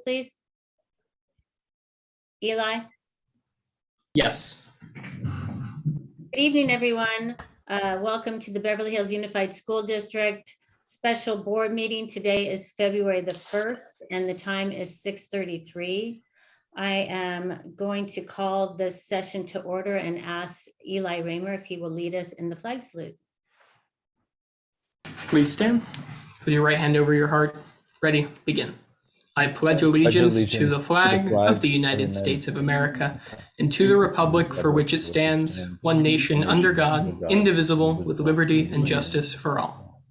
please? Eli? Yes. Good evening, everyone. Welcome to the Beverly Hills Unified School District special board meeting. Today is February the 1st and the time is 6:33. I am going to call this session to order and ask Eli Raymer if he will lead us in the flag salute. Please stand. Put your right hand over your heart. Ready, begin. I pledge allegiance to the flag of the United States of America and to the republic for which it stands, one nation under God, indivisible, with liberty and justice for all.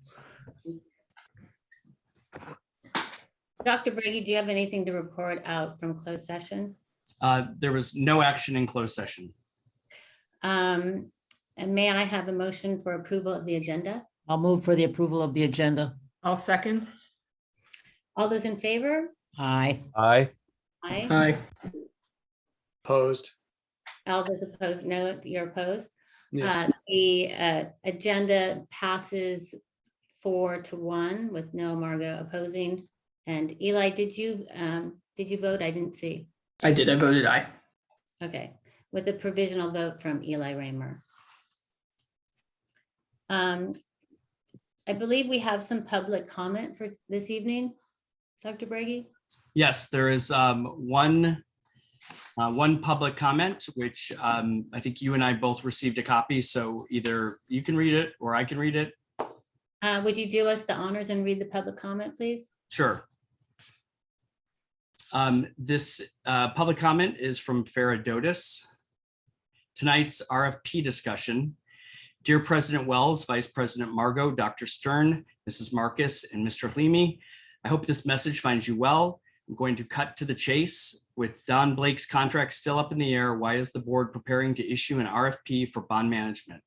Dr. Brady, do you have anything to report out from closed session? There was no action in closed session. And may I have a motion for approval of the agenda? I'll move for the approval of the agenda. I'll second. All those in favor? Aye. Aye. Aye. Aye. Opposed? All those opposed? No, you're opposed? Yes. The agenda passes 4-1 with no Margot opposing. And Eli, did you vote? I didn't see. I did. I voted aye. Okay, with a provisional vote from Eli Raymer. I believe we have some public comment for this evening, Dr. Brady. Yes, there is one public comment, which I think you and I both received a copy. So either you can read it or I can read it. Would you do us the honors and read the public comment, please? Sure. This public comment is from Farah Dotis. Tonight's RFP discussion. Dear President Wells, Vice President Margot, Dr. Stern, Mrs. Marcus, and Mr. Leamy, I hope this message finds you well. I'm going to cut to the chase. With Don Blake's contract still up in the air, why is the board preparing to issue an RFP for bond management?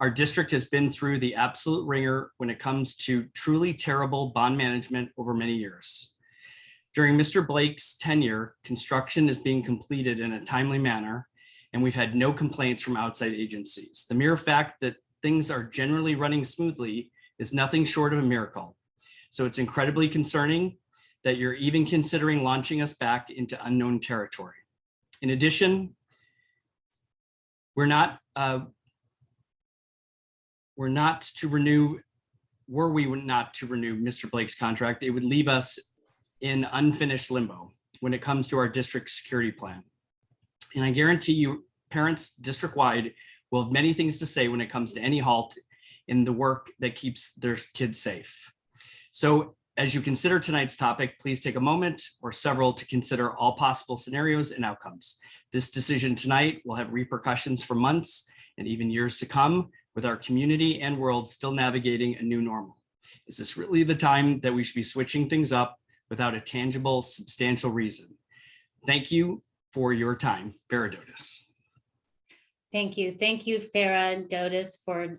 Our district has been through the absolute ringer when it comes to truly terrible bond management over many years. During Mr. Blake's tenure, construction is being completed in a timely manner, and we've had no complaints from outside agencies. The mere fact that things are generally running smoothly is nothing short of a miracle. So it's incredibly concerning that you're even considering launching us back into unknown territory. In addition, were we not to renew Mr. Blake's contract, it would leave us in unfinished limbo when it comes to our district security plan. And I guarantee you, parents district-wide will have many things to say when it comes to any halt in the work that keeps their kids safe. So as you consider tonight's topic, please take a moment or several to consider all possible scenarios and outcomes. This decision tonight will have repercussions for months and even years to come, with our community and world still navigating a new normal. Is this really the time that we should be switching things up without a tangible, substantial reason? Thank you for your time, Farah Dotis. Thank you. Thank you, Farah Dotis, for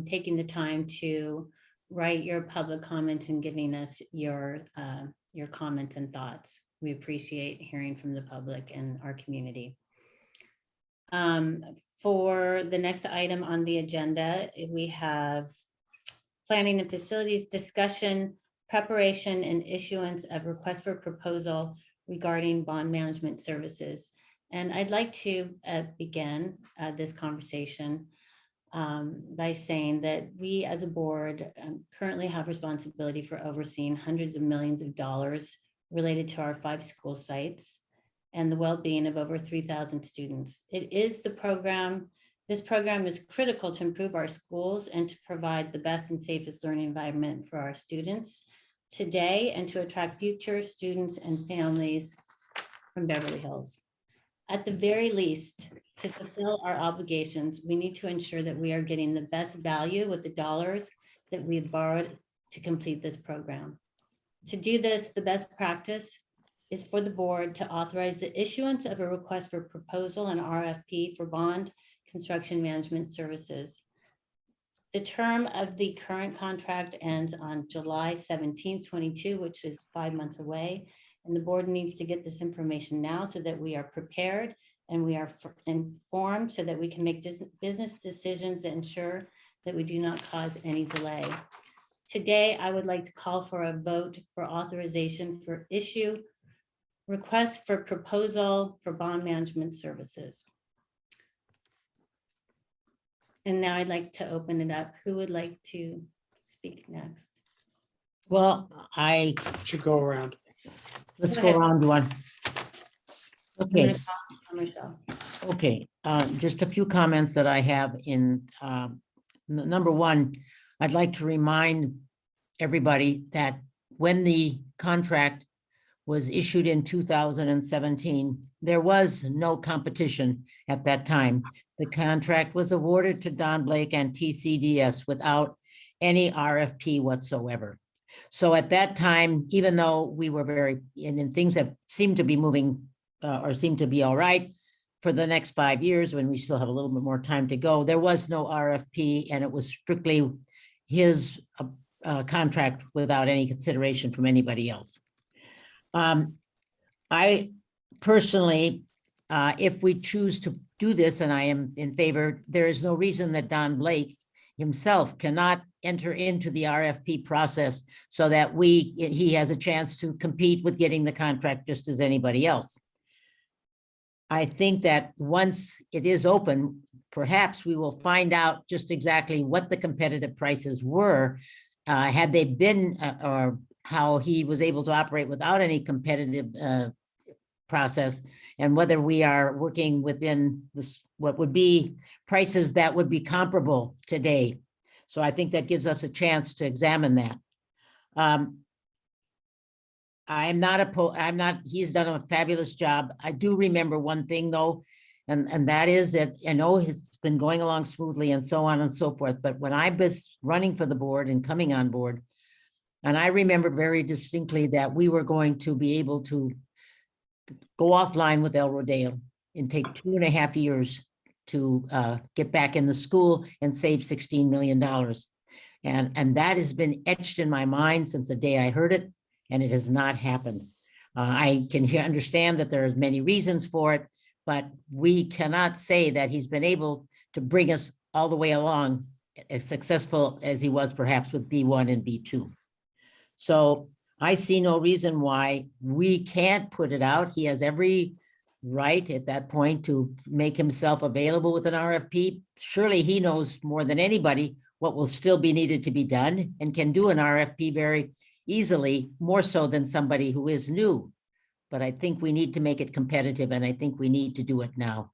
taking the time to write your public comment and giving us your comments and thoughts. We appreciate hearing from the public and our community. For the next item on the agenda, we have planning and facilities discussion, preparation and issuance of request for proposal regarding bond management services. And I'd like to begin this conversation by saying that we as a board currently have responsibility for overseeing hundreds of millions of dollars related to our 5 school sites and the well-being of over 3,000 students. This program is critical to improve our schools and to provide the best and safest learning environment for our students today and to attract future students and families from Beverly Hills. At the very least, to fulfill our obligations, we need to ensure that we are getting the best value with the dollars that we've borrowed to complete this program. To do this, the best practice is for the board to authorize the issuance of a request for proposal and RFP for bond construction management services. The term of the current contract ends on July 17th, 22, which is 5 months away. And the board needs to get this information now so that we are prepared and we are informed so that we can make business decisions that ensure that we do not cause any delay. Today, I would like to call for a vote for authorization for issue request for proposal for bond management services. And now I'd like to open it up. Who would like to speak next? Well, Should go around. let's Go go ahead. around one. I'm gonna Okay, talk to myself. okay. Just a few comments that I have in, number one, I'd like to remind everybody that when the contract was issued in 2017, there was no competition at that time. The contract was awarded to Don Blake and TCDS without any RFP whatsoever. So at that time, even though we were and things have seemed to be moving or seem to be all right for the next 5 years, when we still have a little bit more time to go, there was no RFP, and it was strictly his contract without any consideration from anybody else. I personally, if we choose to do this, and I am in favor, there is no reason that Don Blake himself cannot enter into the RFP process so that he has a chance to compete with getting the contract just as anybody else. I think that once it is open, perhaps we will find out just exactly what the competitive prices were, had they been, or how he was able to operate without any competitive process, and whether we are working within this, what would be prices that would be comparable today. So I think that gives us a chance to examine that. He's done a fabulous job. I do remember one thing though, and that is that I know it's been going along smoothly and so on and so forth, but when I was running for the board and coming on board, and I remember very distinctly that we were going to be able to go offline with El Rodeo and take 2.5 years to get back in the school and save $16 million. And that has been etched in my mind since the day I heard it, and it has not happened. I can understand that there are many reasons for it, but we cannot say that he's been able to bring us all the way along as successful as he was perhaps with B1 and B2. So I see no reason why we can't put it out. He has every right at that point to make himself available with an RFP. Surely he knows more than anybody what will still be needed to be done, and can do an RFP very easily, more so than somebody who is new. But I think we need to make it competitive, and I think we need to do it now.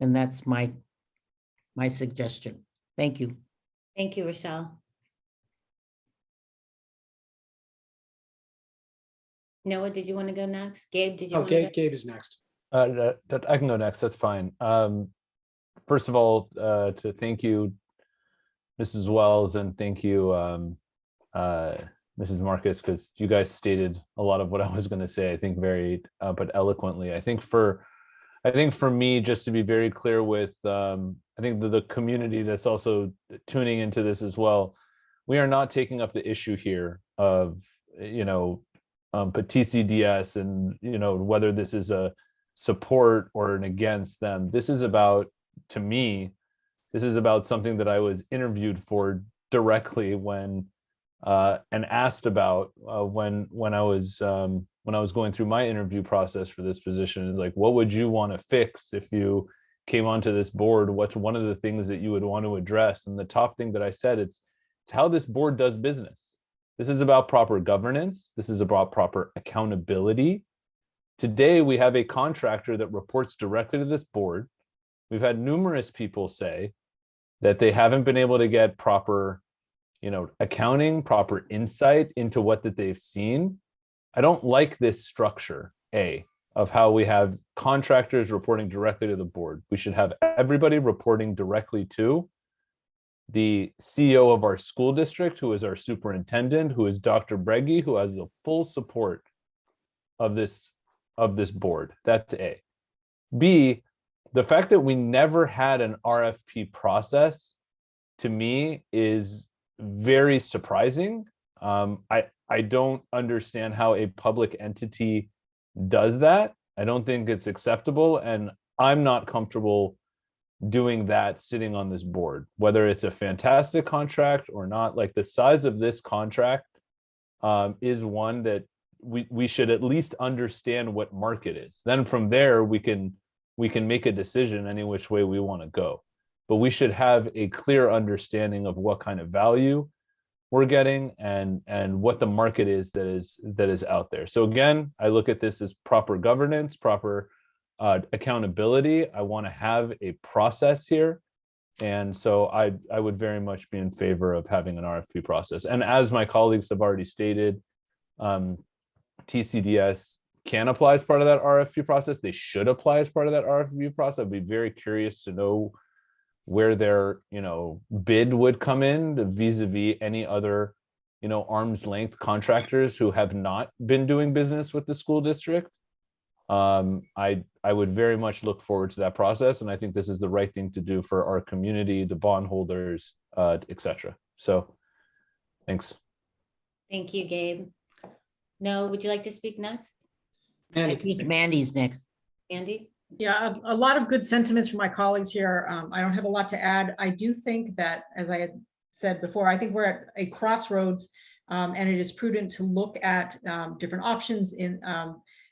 And that's my suggestion. Thank you. Thank you, Rochelle. Noah, did you want to go next? Gabe, did you want to Okay, go? Gabe is next. I can go next. That's fine. First of all, to thank you, Mrs. Wells, and thank you, Mrs. Marcus, because you guys stated a lot of what I was going to say, I think very, but eloquently. I think for me, just to be very clear with, I think the community that's also tuning into this as well, we are not taking up the issue here of, but TCDS and, whether this is a support or an against them. This is about, to me, this is about something that I was interviewed for directly when and asked about when I was going through my interview process for this position. Is like, what would you want to fix if you came onto this board? What's one of the things that you would want to address? And the top thing that I said, it's how this board does business. This is about proper governance. This is about proper accountability. Today, we have a contractor that reports directly to this board. We've had numerous people say that they haven't been able to get proper, accounting, proper insight into what that they've seen. I don't like this structure, of how we have contractors reporting directly to the board. We should have everybody reporting directly to the CEO of our school district, who is our superintendent, who is Dr. Breggy, who has the full support of this board. That's A. B, the fact that we never had an RFP process, to me, is very surprising. I don't understand how a public entity does that. I don't think it's acceptable, and I'm not comfortable doing that sitting on this board, whether it's a fantastic contract or not. Like, the size of this contract is one that, we should at least understand what market is. Then from there, we can make a decision any which way we want to go. But we should have a clear understanding of what kind of value we're getting and what the market is that is out there. So again, I look at this as proper governance, proper accountability. I want to have a process here. And so I would very much be in favor of having an RFP process. And as my colleagues have already stated, TCDS can apply as part of that RFP process. They should apply as part of that RFP process. I'd be very curious to know where their bid would come in vis-a-vis any other arm's length contractors who have not been doing business with the school district. I would very much look forward to that process, and I think this is the right thing to do for our community, the bondholders, etc. So, thanks. Thank you, Gabe. No, would you like to speak next? I think Mandy's next. Andy? Yeah, a lot of good sentiments from my colleagues here. I don't have a lot to add. I do think that, as I had said before, I think we're at a crossroads, and it is prudent to look at different options. In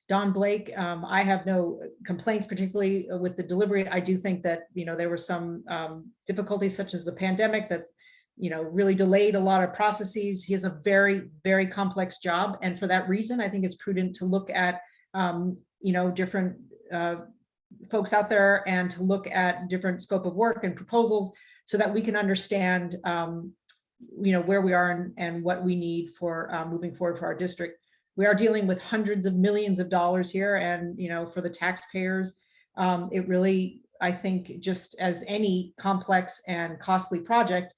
Don Blake, I have no complaints, particularly with the delivery. I do think that there were some difficulties, such as the pandemic, that's really delayed a lot of processes. He has a very, very complex job, and for that reason, I think it's prudent to look at different folks out there and to look at different scope of work and proposals so that we can understand where we are and what we need for moving forward for our district. We are dealing with hundreds of millions of dollars here, and for the taxpayers, it really, I think, just as any complex and costly project,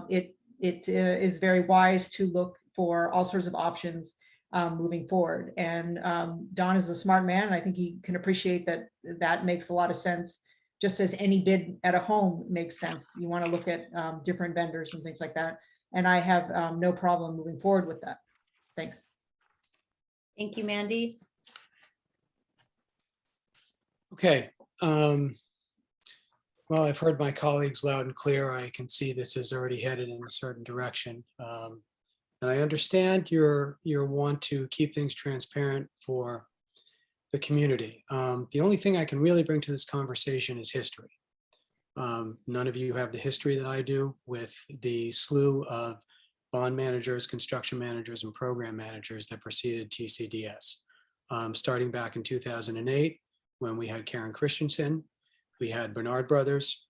it is very wise to look for all sorts of options moving forward. And Don is a smart man, and I think he can appreciate that that makes a lot of sense, just as any bid at a home makes sense. You want to look at different vendors and things like that. And I have no problem moving forward with that. Thanks. Thank you, Mandy. Okay. Well, I've heard my colleagues loud and clear. I can see this is already headed in a certain direction. And I understand your want to keep things transparent for the community. The only thing I can really bring to this conversation is history. None of you have the history that I do with the slew of bond managers, construction managers, and program managers that preceded TCDS. Starting back in 2008, when we had Karen Christensen, we had Bernard Brothers,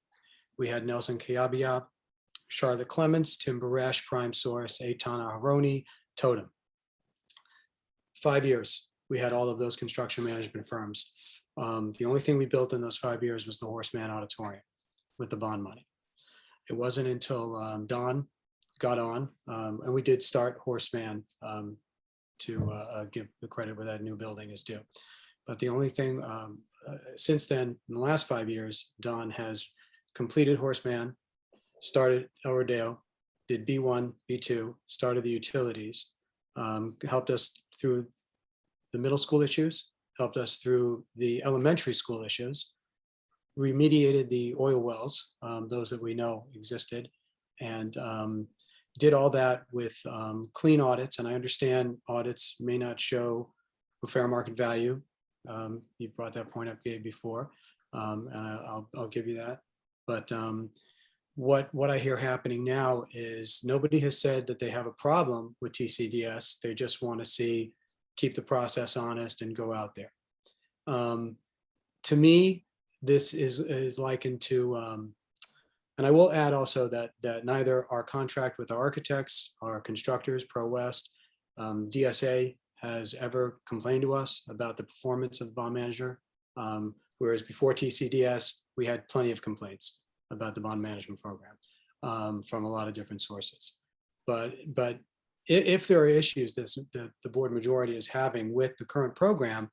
we had Nelson Kiabiab, Charlotte Clements, Tim Barash, Prime Source, Eitan Aharoni, Totem. 5 years, we had all of those construction management firms. The only thing we built in those 5 years was the Horseman Auditorium with the bond money. It wasn't until Don got on, and we did start Horseman to give the credit where that new building is due. But the only thing since then, in the last 5 years, Don has completed Horseman, started El Rodeo, did B1, B2, started the utilities, helped us through the middle school issues, helped us through the elementary school issues, remediated the oil wells, those that we know existed, and did all that with clean audits. And I understand audits may not show a fair market value. You brought that point up, Gabe, before, and I'll give you that. But what I hear happening now is nobody has said that they have a problem with TCDS. They just want to keep the process honest and go out there. To me, this is likened to, and I will add also that neither our contract with our architects, our constructors, Pro West, DSA has ever complained to us about the performance of the bond manager. Whereas before TCDS, we had plenty of complaints about the bond management program from a lot of different sources. But if there are issues that the board majority is having with the current program,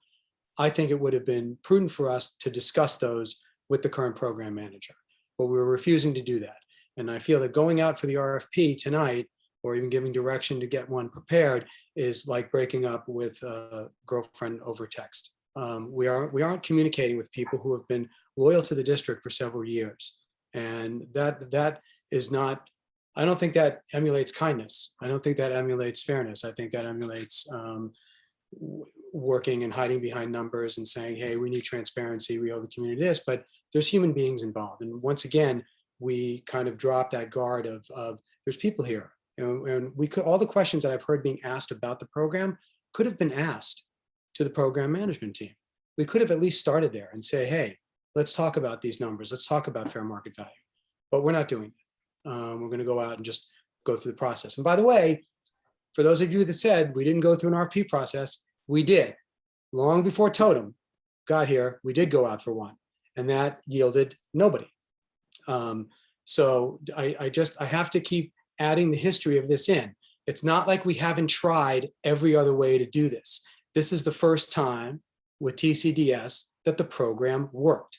I think it would have been prudent for us to discuss those with the current program manager. But we were refusing to do that. And I feel that going out for the RFP tonight, or even giving direction to get one prepared, is like breaking up with a girlfriend over text. We aren't communicating with people who have been loyal to the district for several years. And that is not, I don't think that emulates kindness. I don't think that emulates fairness. I think that emulates working and hiding behind numbers and saying, hey, we need transparency, we owe the community this, but there's human beings involved. And once again, we kind of dropped that guard of there's people here. And we could, all the questions that I've heard being asked about the program could have been asked to the program management team. We could have at least started there and say, hey, let's talk about these numbers. Let's talk about fair market value. But we're not doing it. We're going to go out and just go through the process. And by the way, for those of you that said we didn't go through an RP process, we did. Long before Totem got here, we did go out for one, and that yielded nobody. So I have to keep adding the history of this in. It's not like we haven't tried every other way to do this. This is the first time with TCDS that the program worked.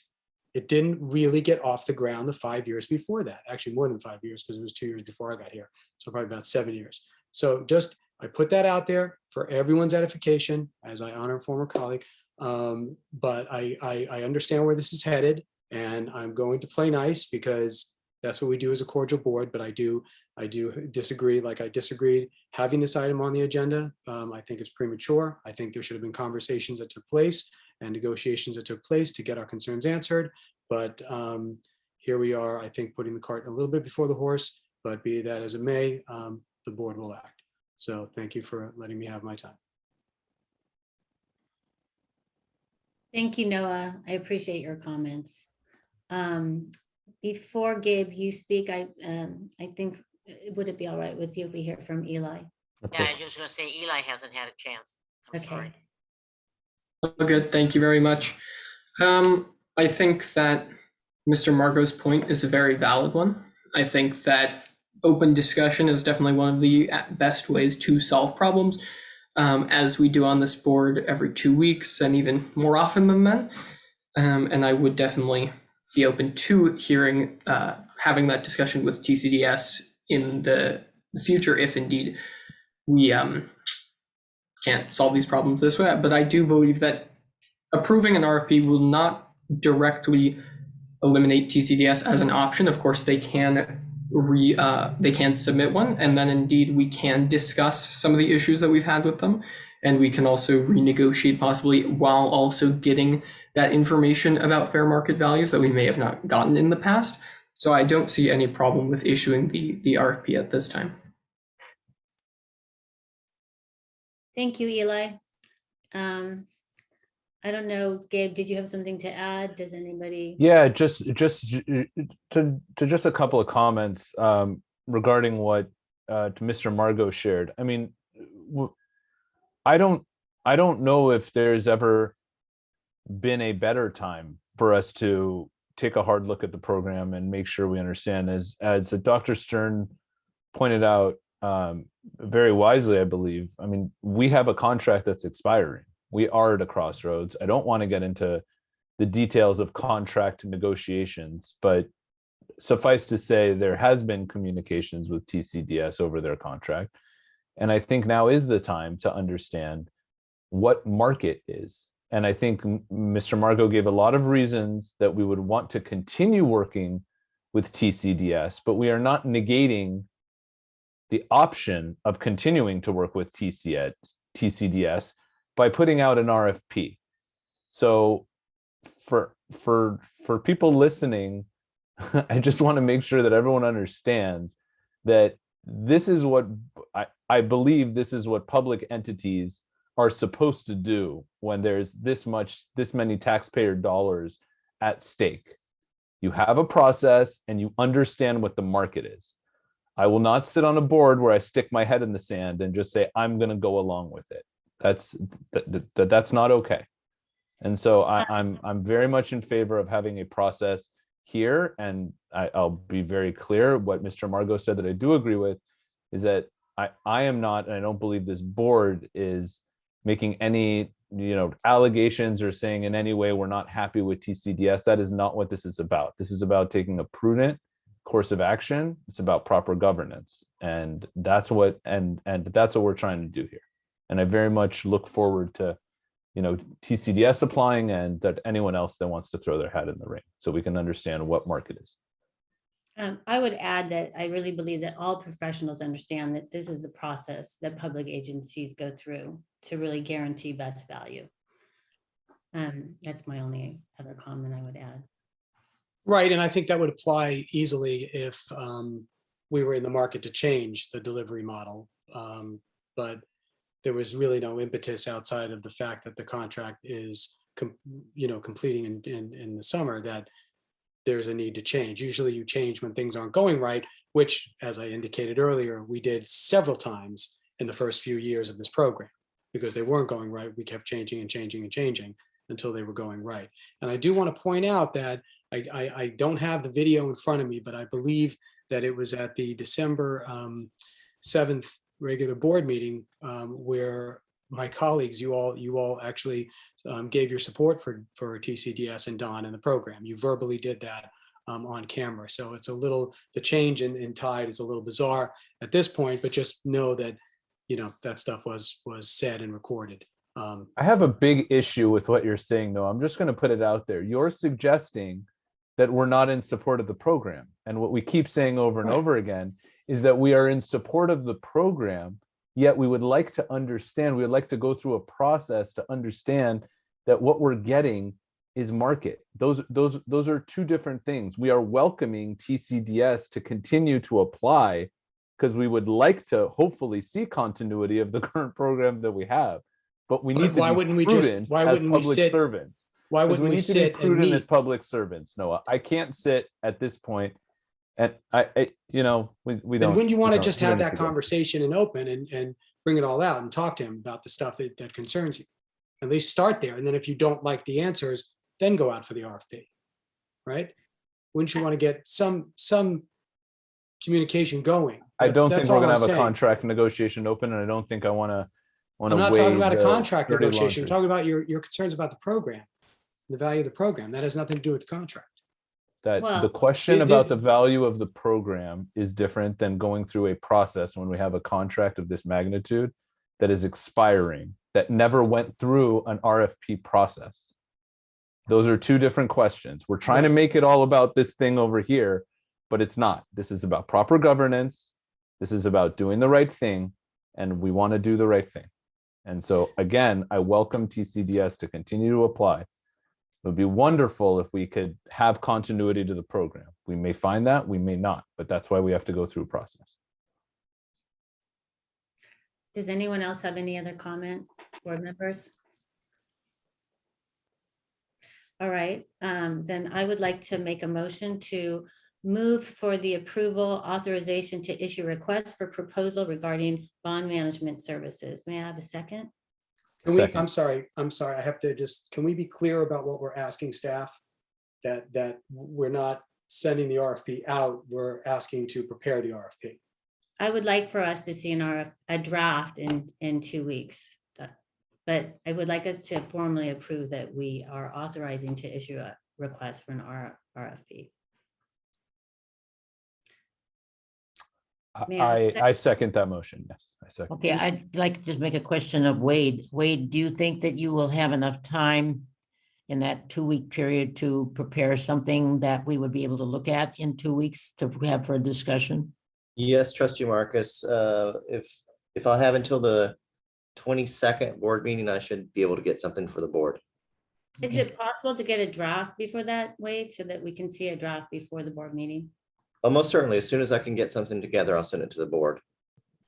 It didn't really get off the ground the 5 years before that, actually more than 5 years, because it was 2 years before I got here. So probably about 7 years. So just, I put that out there for everyone's edification as I honor a former colleague. But I understand where this is headed, and I'm going to play nice because that's what we do as a cordial board. But I do disagree, like I disagreed having this item on the agenda. I think it's premature. I think there should have been conversations that took place and negotiations that took place to get our concerns answered. But here we are, I think, putting the cart a little bit before the horse, but be that as it may, the board will act. So thank you for letting me have my time. Thank you, Noah. I appreciate your comments. Before Gabe, you speak, I think, would it be all right with you if we hear from Eli? Yeah, I was just gonna say Eli hasn't had a chance. I'm Okay. sorry. Oh, good. Thank you very much. I think that Mr. Margot's point is a very valid one. I think that open discussion is definitely one of the best ways to solve problems, as we do on this board every 2 weeks and even more often than that. And I would definitely be open to hearing, having that discussion with TCDS in the future, if indeed we can't solve these problems this way. But I do believe that approving an RFP will not directly eliminate TCDS as an option. Of course, they can submit one, and then indeed we can discuss some of the issues that we've had with them, and we can also renegotiate possibly while also getting that information about fair market values that we may have not gotten in the past. So I don't see any problem with issuing the RFP at this time. Thank you, Eli. I don't know, Gabe, did you have something to add? Does anybody? Yeah, just a couple of comments regarding what Mr. Margot shared. I mean, I don't know if there's ever been a better time for us to take a hard look at the program and make sure we understand. As Dr. Stern pointed out very wisely, I believe, I mean, we have a contract that's expiring. We are at a crossroads. I don't want to get into the details of contract negotiations, but suffice to say, there has been communications with TCDS over their contract. And I think now is the time to understand what market is. And I think Mr. Margot gave a lot of reasons that we would want to continue working with TCDS, but we are not negating the option of continuing to work with TCDS by putting out an RFP. So for people listening, I just want to make sure that everyone understands that this is what I believe this is what public entities are supposed to do when there's this many taxpayer dollars at stake. You have a process and you understand what the market is. I will not sit on a board where I stick my head in the sand and just say, I'm going to go along with it. That's not okay. And so I'm very much in favor of having a process here. And I'll be very clear. What Mr. Margot said that I do agree with is that I am not, and I don't believe this board is making any allegations or saying in any way we're not happy with TCDS. That is not what this is about. This is about taking a prudent course of action. It's about proper governance, and that's what we're trying to do here. And I very much look forward to TCDS applying, and that anyone else that wants to throw their hat in the ring, so we can understand what market is. I would add that I really believe that all professionals understand that this is the process that public agencies go through to really guarantee best value. That's my only other comment I would add. Right, and I think that would apply easily if we were in the market to change the delivery model. But there was really no impetus outside of the fact that the contract is, completing in the summer, that there's a need to change. Usually you change when things aren't going right, which, as I indicated earlier, we did several times in the first few years of this program. Because they weren't going right, we kept changing and changing and changing until they were going right. And I do want to point out that I don't have the video in front of me, but I believe that it was at the December 7th regular board meeting where my colleagues, you all actually gave your support for TCDS and Don in the program. You verbally did that on camera. So it's a little, the change in tide is a little bizarre at this point, but just know that, that stuff was said and recorded. I have a big issue with what you're saying, though. I'm just going to put it out there. You're suggesting that we're not in support of the program. And what we keep saying over and over again is that we are in support of the program, yet we would like to understand, we would like to go through a process to understand that what we're getting is market. Those are two different things. We are welcoming TCDS to continue to apply because we would like to hopefully see continuity of the current program that we have. But we need to why be wouldn't we prudent as public servants. Why Because wouldn't we need to be sit and prudent meet? as public servants, Noah. I can't sit at this point, and we Then don't. wouldn't you want to just we have don't that need to go. conversation and open and bring it all out and talk to him about the stuff that concerns you? At least start there, and then if you don't like the answers, then go out for the RFP, right? Wouldn't you want to get some communication going? I don't think That's we're all going to I'm have a saying. contract negotiation open, and I don't think I want to. I'm not talking about a contract negotiation. I'm talking about your concerns about the program, the value of the program. That has nothing to do with the contract. That Well, the question the- about the value of the program is different than going through a process when we have a contract of this magnitude that is expiring, that never went through an RFP process. Those are two different questions. We're trying to Right. make it all about this thing over here, but it's not. This is about proper governance. This is about doing the right thing, and we want to do the right thing. And so again, I welcome TCDS to continue to apply. It would be wonderful if we could have continuity to the program. We may find that, we may not, but that's why we have to go through a process. Does anyone else have any other comment, board members? All right, then I would like to make a motion to move for the approval authorization to issue requests for proposal regarding bond management services. May I have a second? Second. I'm sorry. I have to can we be clear about what we're asking staff? That we're not sending the RFP out, we're asking to prepare the RFP. I would like for us to see a draft in 2 weeks. But I would like us to formally approve that we are authorizing to issue a request for an RFP. May I I second that motion. Yes, I second. Okay, I'd like to just make a question of Wade. Wade, do you think that you will have enough time in that 2-week period to prepare something that we would be able to look at in 2 weeks to have for a discussion? Yes, trustee Marcus. If I have until the 22nd board meeting, I should be able to get something for the board. Is it possible to get a draft before that, Wade, so that we can see a draft before the board meeting? Oh, most certainly. As soon as I can get something together, I'll send it to the board.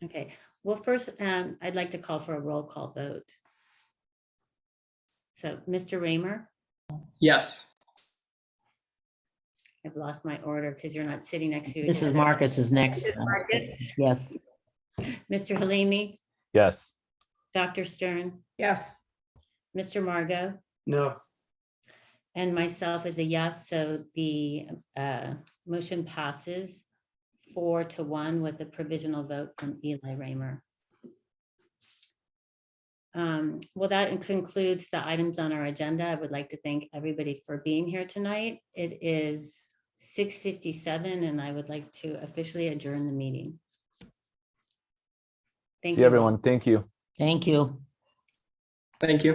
Okay, well, first, I'd like to call for a roll call vote. So, Mr. Raymer, Yes. I've lost my order because you're not sitting next to each Mrs. other. Marcus is next. Mrs. Marcus? Yes. Mr. Halimi, Yes. Dr. Stern, Yes. Mr. Margot, No, and myself is a yes, so the motion passes 4-1 with a provisional vote from Eli Raymer. Well, that concludes the items on our agenda. I would like to thank everybody for being here tonight. It is 6:57 and I would like to officially adjourn the meeting. Thank See you all. everyone. Thank you. Thank you. Thank you.